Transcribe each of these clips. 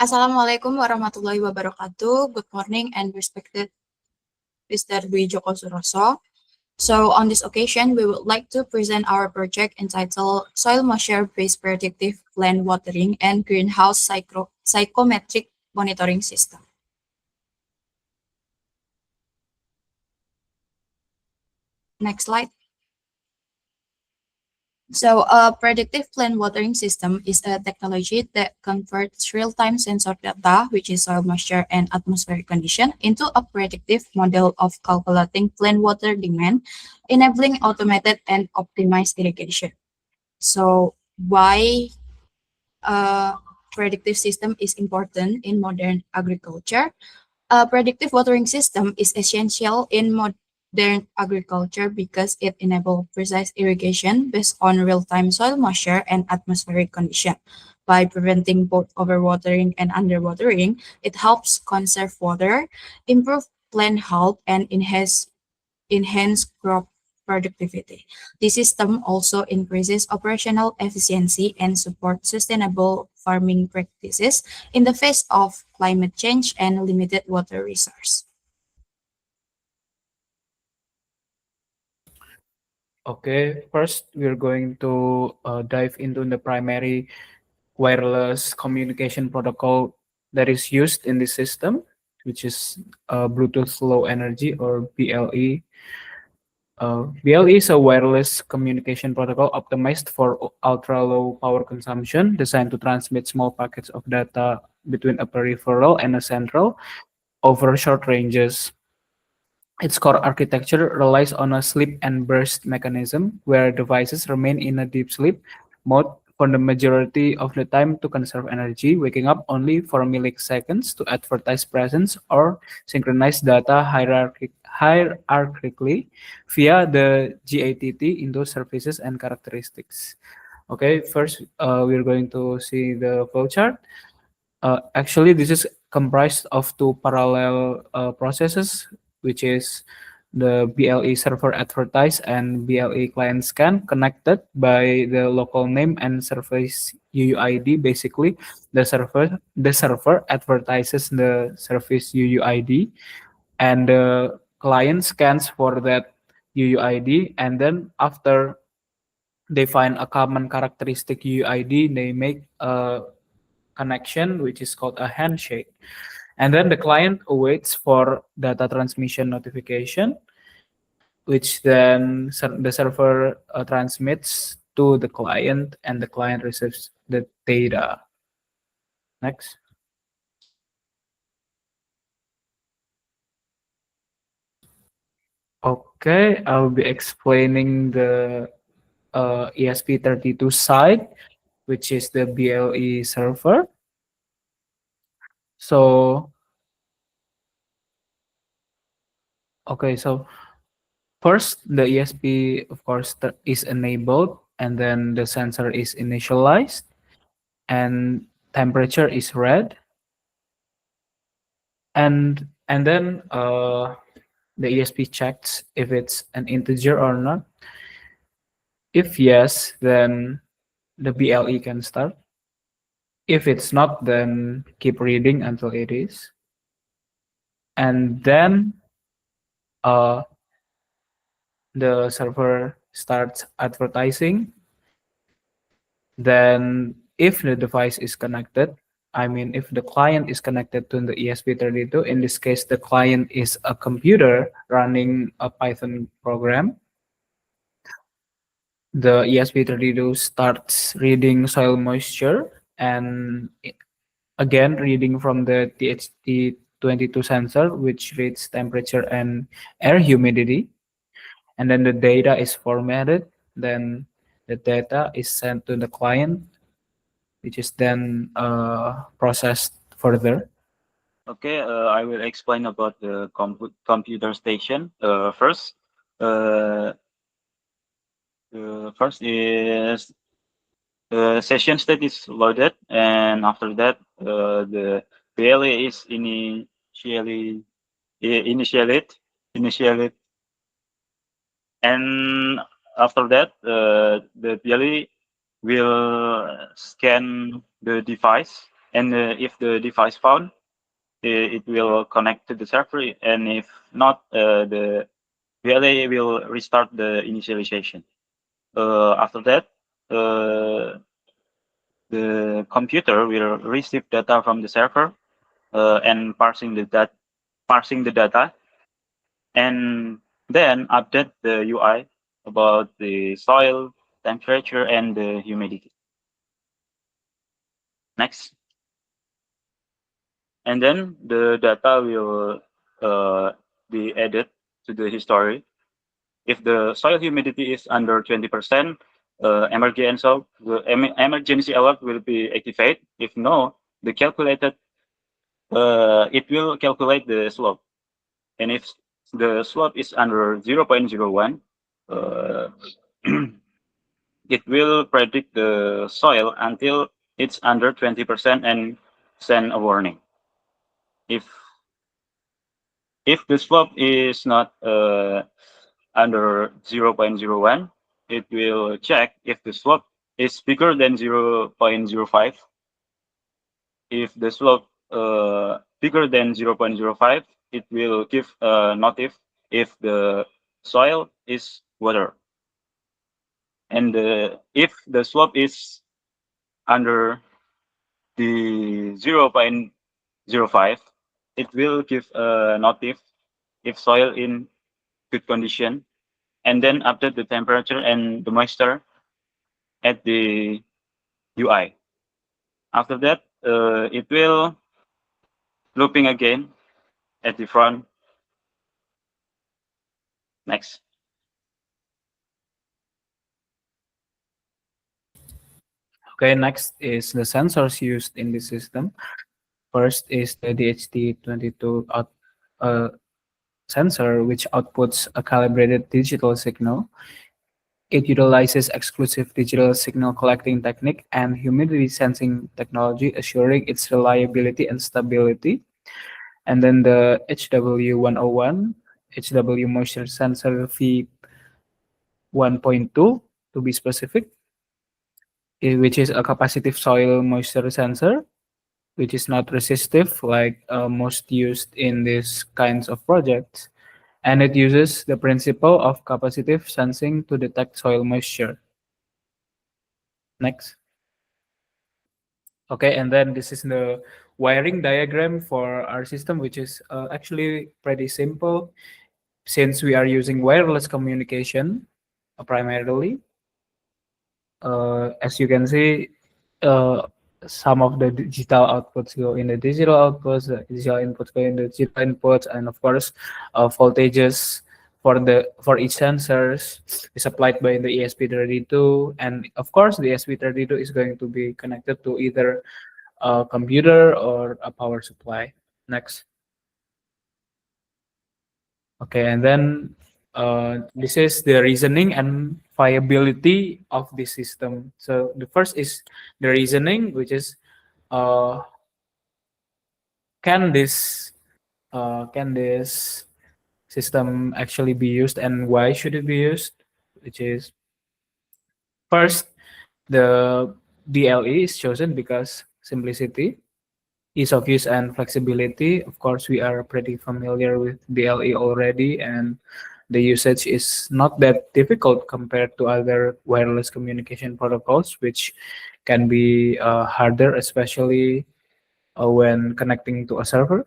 Assalamualaikum warahmatullahi wabarakatuh. Good morning and respected Mr. Dwi Joko Suroso. So on this occasion, we would like to present our project entitled Soil Moisture-Based Predictive Plant Watering and Greenhouse Psychometric Monitoring System. Next slide. So a predictive plant watering system is a technology that converts real-time sensor data, which is soil moisture and atmospheric condition, into a predictive model of calculating plant water demand, enabling automated and optimized irrigation. So why a predictive system is important in modern agriculture? A predictive watering system is essential in modern agriculture because it enables precise irrigation based on real-time soil moisture and atmospheric condition. By preventing both overwatering and underwatering, it helps conserve water, improve plant health, and enhance crop productivity. This system also increases operational efficiency and supports sustainable farming practices in the face of climate change and limited water resource. Okay, first we're going to dive into the primary wireless communication protocol that is used in this system, which is Bluetooth Low Energy or BLE. BLE is a wireless communication protocol optimized for ultra low power consumption, designed to transmit small packets of data between a peripheral and a central over short ranges. Its core architecture relies on a sleep and burst mechanism, where devices remain in a deep sleep mode for the majority of the time to conserve energy, waking up only for milliseconds to advertise presence or synchronize data hierarchically via the GATT into services and characteristics. Okay, first we're going to see the flowchart. Actually, this is comprised of two parallel processes, which is the BLE server advertise and BLE client scan connected by the local name and service UUID. Basically, the server advertises the service UUID, and the client scans for that UUID, and then after they find a common characteristic UUID, they make a connection, which is called a handshake. And then the client awaits for data transmission notification, which then the server transmits to the client, and the client receives the data. Next. Okay, I'll be explaining the ESP32 side, which is the BLE server. So, okay, so first, the ESP, of course, is enabled, and then the sensor is initialized, and temperature is read, and then the ESP checks if it's an integer or not. If yes, then the BLE can start. If it's not, then keep reading until it is. And then uh, the server starts advertising. Then if the device is connected, I mean, if the client is connected to the ESP32, in this case, the client is a computer running a Python program, the ESP32 starts reading soil moisture and again reading from the THT22 sensor, which reads temperature and air humidity. And then the data is formatted. Then the data is sent to the client, which is then processed further. Okay, I will explain about the computer station. Uh, first is the session state is loaded, and after that, the BLE is initiated, and after that, the BLE will scan the device And if the device found, it will connect to the server, and if not, the VLA will restart the initialization. After that, uh, the computer will receive data from the server and parsing the data, and then update the UI about the soil, temperature, and the humidity. Next, and then the data will be added to the history. If the soil humidity is under 20%, emergency alert will be activated. If no, it will calculate the slope. And if the slope is under 0.01, uh, it will predict the soil until it's under 20% and send a warning. If the slope is not under 0.01, it will check if the slope is bigger than 0.05. If the slope bigger than 0.05, it will give a notif if the soil is water. And if the slope is under the 0.05, it will give a notif if soil in good condition, and then update the temperature and the moisture at the UI. After that, it will looping again at the front. Next. Okay, next is the sensors used in the system. First is the DHT22 sensor, which outputs a calibrated digital signal. It utilizes exclusive digital signal collecting technique and humidity sensing technology, assuring its reliability and stability. And then the HW101, HW moisture sensor V1.2 to be specific, which is a capacitive soil moisture sensor, which is not resistive like most used in these kinds of projects. And it uses the principle of capacitive sensing to detect soil moisture. Next. Okay, and then this is the wiring diagram for our system, which is actually pretty simple since we are using wireless communication primarily. As you can see, uh, some of the digital outputs go in the digital outputs, the digital inputs go in the digital inputs, and of course, voltages for each sensors is applied by the ESP32, and of course, the ESP32 is going to be connected to either a computer or a power supply. Next. Okay, and then this is the reasoning and viability of this system. So the first is the reasoning, which is uh, can this can this system actually be used and why should it be used? Which is first the DLE is chosen because simplicity, ease of use, and flexibility. Of course, we are pretty familiar with DLE already, and the usage is not that difficult compared to other wireless communication protocols, which can be harder, especially when connecting to a server.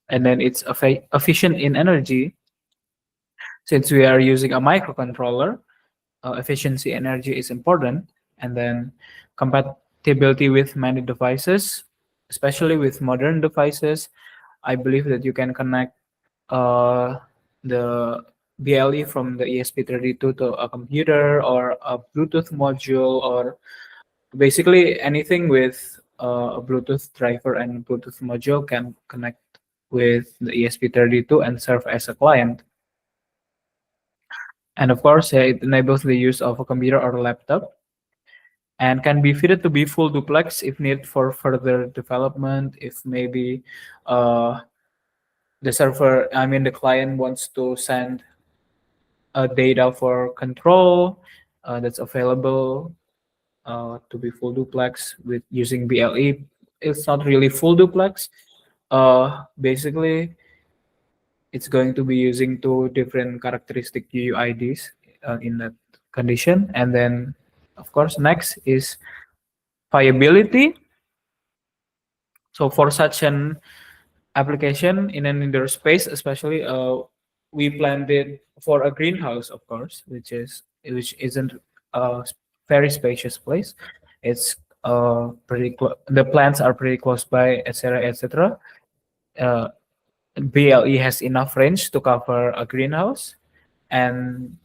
And then it's efficient in energy since we are using a microcontroller. Efficiency energy is important, and then compatibility with many devices, especially with modern devices. I believe that you can connect uh, the BLE from the ESP32 to a computer or a Bluetooth module, or basically anything with a Bluetooth driver and Bluetooth module can connect with the ESP32 and serve as a client. And of course, it enables the use of a computer or a laptop and can be fitted to be full duplex if needed for further development. If maybe uh, the client wants to send data for control that's available to be full duplex with using BLE. it's not really full duplex. Basically, it's going to be using two different characteristic UUIDs in that condition. And then, of course, next is viability. So for such an application in an indoor space, especially, we planned it for a greenhouse, of course, which isn't a very spacious place. It's the plants are pretty close by, etc., etc. Uh, BLE has enough range to cover a greenhouse, and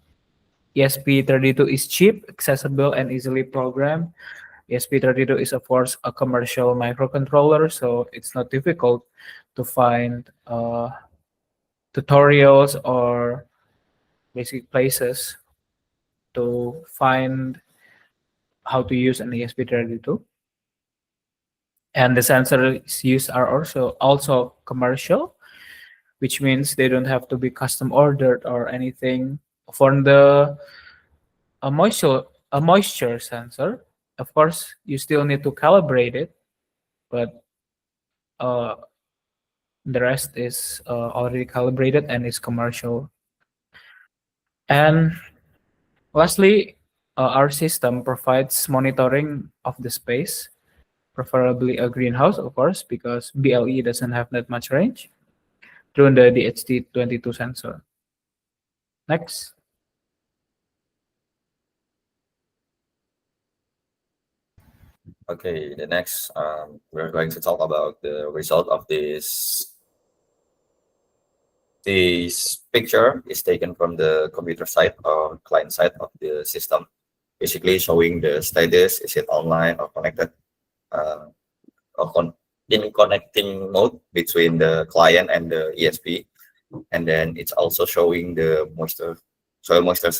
ESP32 is cheap, accessible, and easily programmed. ESP32 is, of course, a commercial microcontroller, so it's not difficult to find tutorials or basic places to find how to use an ESP32. And the sensors used are also commercial, which means they don't have to be custom ordered or anything. For the a moisture a moisture sensor, of course, you still need to calibrate it, but uh, the rest is already calibrated and is commercial. And lastly, our system provides monitoring of the space, preferably a greenhouse, of course, because BLE doesn't have that much range, through the DHT22 sensor. Next. Okay, the next we're going to talk about the result of this picture is taken from the computer side or client side of the system, basically showing the status, is it online or connected, uh, in connecting mode between the client and the ESP. And then it's also showing the soil moisture,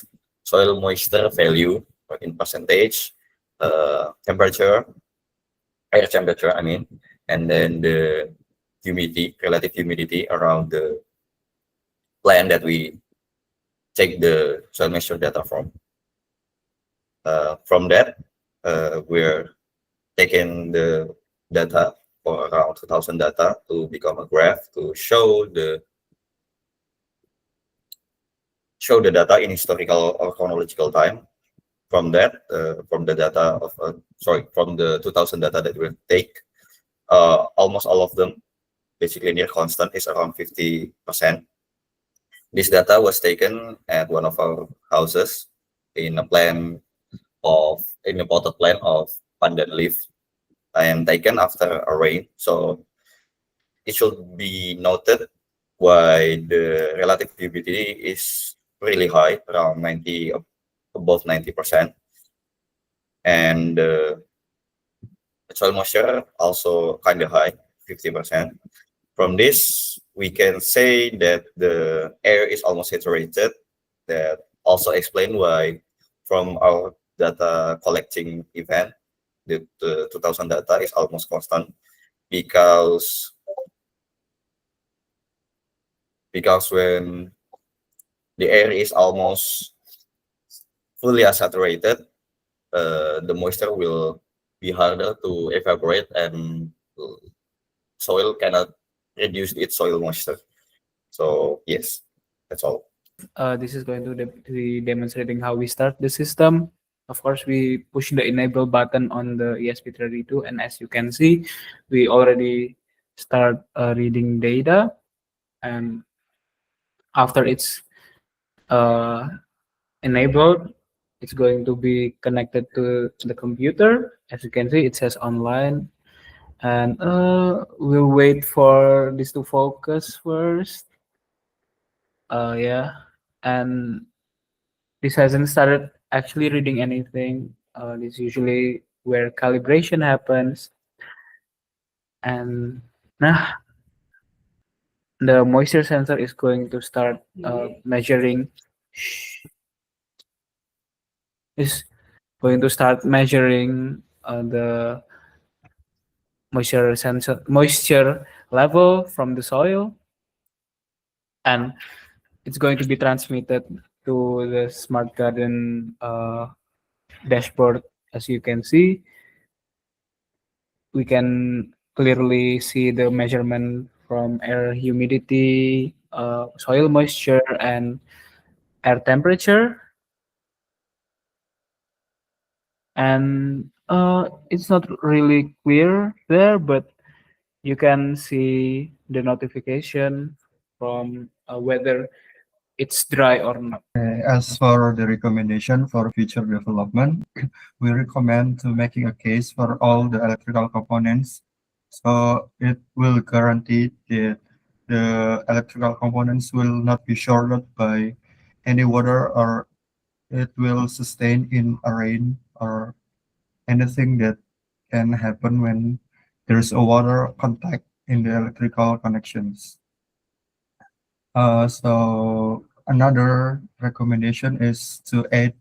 soil moisture value in percentage, temperature, air temperature, I mean, and then the humidity, relative humidity around the plant that we take the soil moisture data from. From that, we're taking the data for around 2000 data to become a graph to show the data in historical or chronological time. From that, from the data of from the 2000 data that we take, almost all of them basically near constant is around 50%. This data was taken at one of our houses in a potted plant of pandan leaf, and taken after a rain. So it should be noted why the relative humidity is really high, around 90, above 90%, and the soil moisture also kind of high, 50%. From this, we can say that the air is almost saturated. That also explain why from our data collecting event, the 2000 data is almost constant, because when the air is almost fully saturated, the moisture will be harder to evaporate, and soil cannot reduce its soil moisture. So yes, that's all. This is going to be demonstrating how we start the system. Of course, we push the enable button on the ESP32, and as you can see, we already start reading data. And after it's enabled, it's going to be connected to the computer. As you can see, it says online. And we'll wait for this to focus first. Yeah, and this hasn't started actually reading anything. This is usually where calibration happens. And nah, the moisture sensor is going to start measuring. Is going to start measuring the moisture level from the soil, and it's going to be transmitted to the smart garden dashboard. As you can see, we can clearly see the measurement from air humidity, soil moisture, and air temperature. And it's not really clear there, but you can see the notification from whether it's dry or not. As for the recommendation for future development, we recommend to making a case for all the electrical components. So it will guarantee that the electrical components will not be shorted by any water, or it will sustain in a rain, or anything that can happen when there's a water contact in the electrical connections. So another recommendation is to add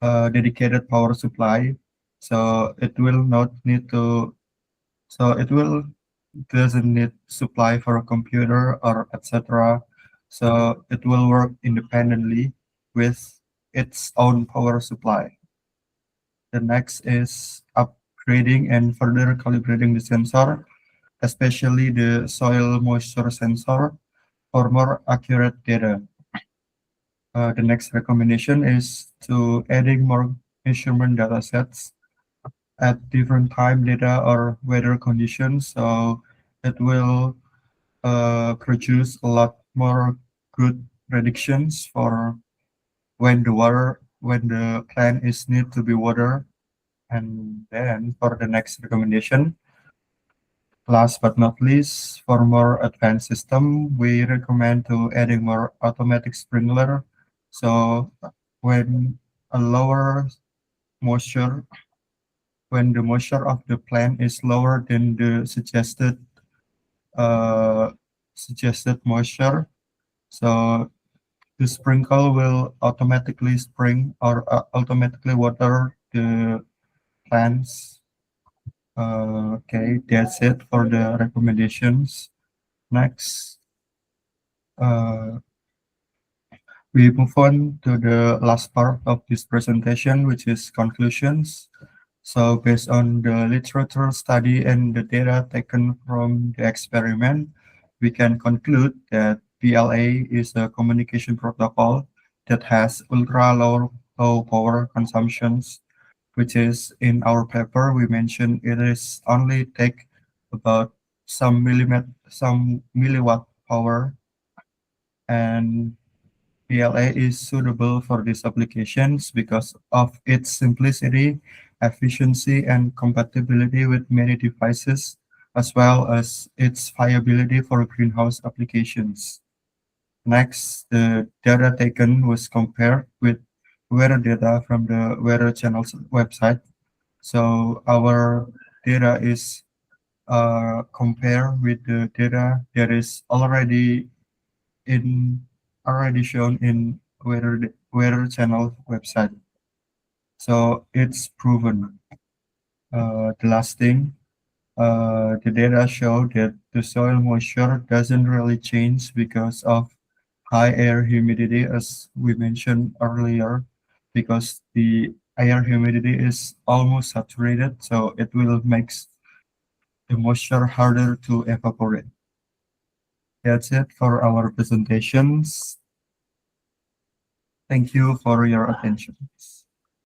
a dedicated power supply. So it will not need to, so it will doesn't need supply for a computer or etc. So it will work independently with its own power supply. The next is upgrading and further calibrating the sensor, especially the soil moisture sensor, for more accurate data. The next recommendation is to adding more measurement data sets at different time data or weather conditions. So it will produce a lot more good predictions for when the plant is need to be watered. And then for the next recommendation, last but not least, for more advanced system, we recommend to adding more automatic sprinkler. So when a lower moisture, when the moisture of the plant is lower than the uh, suggested moisture, so the sprinkle will automatically spring or automatically water the plants. Okay, that's it for the recommendations. Next, uh, we move on to the last part of this presentation, which is conclusions. So based on the literature study and the data taken from the experiment, we can conclude that PLA is a communication protocol that has ultra low power consumptions, which is in our paper, we mentioned it is only take about some milliwatt power, and PLA is suitable for these applications because of its simplicity, efficiency, and compatibility with many devices, as well as its viability for greenhouse applications. Next, the data taken was compared with weather data from the Weather Channel's website. So our data is compared with the data that is in already shown in Weather Channel website. So it's proven. The last thing, the data show that the soil moisture doesn't really change because of high air humidity, as we mentioned earlier, because the air humidity is almost saturated, so it will make the moisture harder to evaporate. That's it for our presentations. Thank you for your attention.